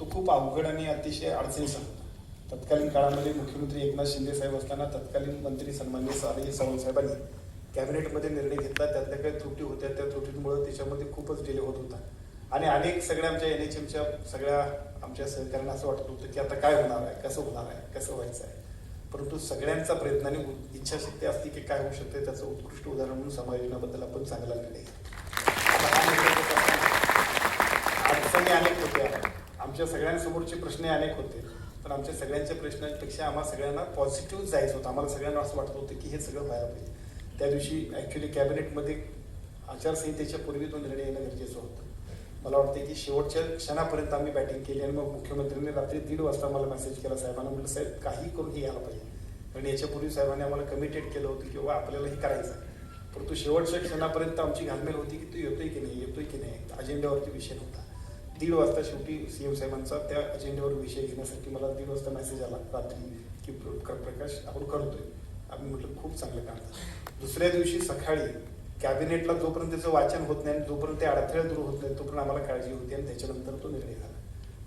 तो खूप अवघड आणि अतिशय अडचणीचा होता. तत्कालीन काळामध्ये मुख्यमंत्री एकनाथ शिंदे साहेब असताना तत्कालीन मंत्री सन्माननीय सावंत साहेबांनी कॅबिनेटमध्ये निर्णय घेतला. त्यातल्या काही त्रुटी होत्या, त्या त्रुटींमुळे त्याच्यामध्ये खूपच डिले होत होता आणि अनेक सगळ्या आमच्या NHMच्या सगळ्या आमच्या सहकार्यांना असं वाटत होतं की आता काय होणार आहे, कसं होणार आहे, कसं व्हायचं आहे. परंतु सगळ्यांचा प्रयत्न आणि इच्छाशक्ती असते की काय होऊ शकते त्याचं उत्कृष्ट उदाहरण म्हणून समायोजनाबद्दल आपण चांगला निर्णय अडचणी अनेक होत्या, आमच्या सगळ्यांसमोरचे प्रश्न अनेक होते, पण आमच्या सगळ्यांच्या प्रश्नांपेक्षा आम्हाला सगळ्यांना पॉझिटिव्ह जायचं होतं. आम्हाला सगळ्यांना असं वाटत होतं की हे सगळं व्हायला पाहिजे. त्या दिवशी ॲक्च्युली कॅबिनेटमध्ये आचारसंहितेच्या पूर्वी तो निर्णय येणं गरजेचं होतं. मला वाटतं की शेवटच्या क्षणापर्यंत आम्ही बॅटिंग केली आणि मग मुख्यमंत्र्यांनी रात्री 1:30 वाजता मला मेसेज केला साहेबांना, म्हटलं साहेब काही करून हे यायला पाहिजे. कारण याच्यापूर्वी साहेबांनी आम्हाला कमिटेड केलं होतं की बाबा आपल्याला हे करायचं आहे. परंतु शेवटच्या क्षणापर्यंत आमची घालमेल होती की तू येतोय की नाही, येतोय की नाही, अजेंड्यावरती विषय नव्हता. 1:30 वाजता शेवटी CM साहेबांचा त्या अजेंड्यावर विषय घेण्यासाठी मला 1:30 वाजता मेसेज आला रात्री की प्रकाश आपण करतोय. आम्ही म्हटलं खूप चांगलं काम झालं. दुसऱ्या दिवशी सकाळी कॅबिनेटला जोपर्यंत त्याचं वाचन होत नाही, जोपर्यंत ते अडथळे दूर होत नाही, तोपर्यंत आम्हाला काळजी होती आणि त्याच्यानंतर तो निर्णय झाला.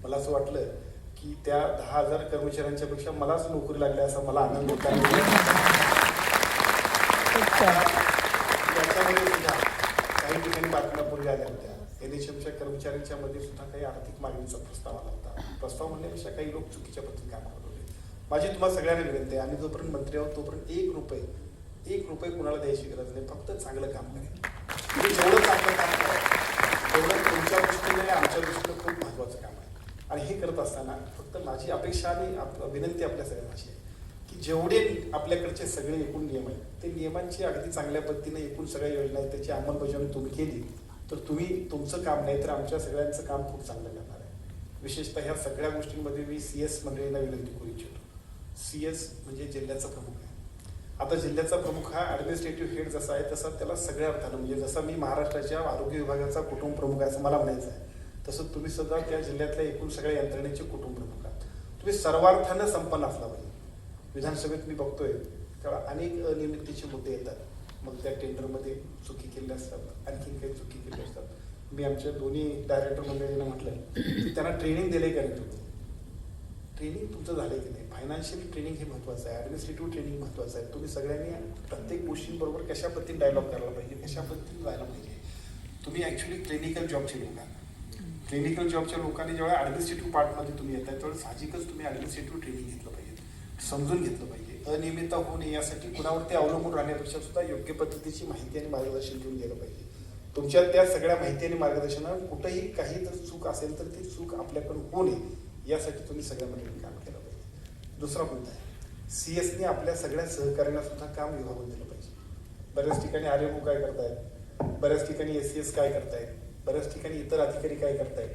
मला असं वाटलं की त्या 10,000 कर्मचाऱ्यांच्या पेक्षा मलाच नोकरी लागली असा मला आनंद होता. त्याच्यामध्ये सुद्धा काही ठिकाणी बातम्या पुढे आल्या होत्या. NHMच्या कर्मचाऱ्यांच्या मध्ये सुद्धा काही आर्थिक मागणीचा प्रस्ताव आला होता. प्रस्ताव म्हणण्यापेक्षा काही लोक चुकीच्या पद्धतीने काम करत होते. माझी तुम्हाला सगळ्यांना विनंती आहे, आम्ही जोपर्यंत मंत्री आहोत तोपर्यंत एक रुपये कुणाला द्यायची गरज नाही. फक्त चांगलं काम करेल. म्हणजे जेवढं चांगलं काम करायचं तेवढं तुमच्या दृष्टीने आणि आमच्या दृष्टीने खूप महत्त्वाचं काम आहे. आणि हे करत असताना फक्त माझी अपेक्षा आणि विनंती आपल्या सगळ्यांना अशी आहे की जेवढे आपल्याकडचे सगळे एकूण नियम आहेत, ते नियमांची अगदी चांगल्या पद्धतीने एकूण सगळ्या योजना आहेत त्याची अंमलबजावणी तुम्ही केली तर तुम्ही तुमचं काम नाही तर आमच्या सगळ्यांचं काम खूप चांगलं करणार आहे. विशेषतः ह्या सगळ्या गोष्टींमध्ये मी CS मंडळींना विनंती करू इच्छितो. CS म्हणजे जिल्ह्याचा प्रमुख आहे. आता जिल्ह्याचा प्रमुख हा ॲडमिनिस्ट्रेटिव्ह हेड जसा आहे तसा त्याला सगळ्या अर्थानं, म्हणजे जसा मी महाराष्ट्राच्या आरोग्य विभागाचा कुटुंब प्रमुख आहे असं मला म्हणायचं आहे, तसं तुम्ही सुद्धा त्या जिल्ह्यातल्या एकूण सगळ्या यंत्रणेचे कुटुंब प्रमुख आहात. तुम्ही सर्वार्थानं संपन्न असला पाहिजे. विधानसभेत मी बघतोय तेव्हा अनेक अनियमिततेचे मुद्दे येतात. मग त्या टेंडरमध्ये चुकी केल्या असतात, आणखीन काही चुकी केल्या असतात. मी आमच्या दोन्ही डायरेक्टर मंडळींना म्हटलं की त्यांना ट्रेनिंग दिले का नाही, तुम्ही ट्रेनिंग तुमचं झालंय की नाही. फायनान्शियल ट्रेनिंग हे महत्त्वाचं आहे, ॲडमिनिस्ट्रेटिव्ह ट्रेनिंग महत्त्वाचं आहे. तुम्ही सगळ्यांनी प्रत्येक गोष्टींबरोबर कशा पद्धतीने डायलॉग करायला पाहिजे, कशा पद्धतीने जायला पाहिजे. तुम्ही ॲक्च्युली क्लिनिकल जॉबचे लोक आहात. क्लिनिकल जॉबच्या लोकांनी जेव्हा ॲडमिनिस्ट्रेटिव्ह पार्टमध्ये तुम्ही येतात तेव्हा साहजिकच तुम्ही ॲडमिनिस्ट्रेटिव्ह ट्रेनिंग घेतलं पाहिजे, समजून घेतलं पाहिजे. अनियमितता होऊ नये यासाठी कुणावरती अवलंबून राहण्यापेक्षा सुद्धा योग्य पद्धतीची माहिती आणि मार्गदर्शन घेऊन गेलं पाहिजे. तुमच्या त्या सगळ्या माहिती आणि मार्गदर्शनावर कुठेही काही जर चूक असेल तर ती चूक आपल्याकडून होऊ नये यासाठी तुम्ही सगळ्या मंडळींनी काम केलं पाहिजे. दुसरा मुद्दा आहे, CSने आपल्या सगळ्या सहकार्यांना सुद्धा काम विभागून दिलं पाहिजे. बऱ्याच ठिकाणी RMO काय करतायत, बऱ्याच ठिकाणी SCS काय करतायत, बऱ्याच ठिकाणी इतर अधिकारी काय करतायत.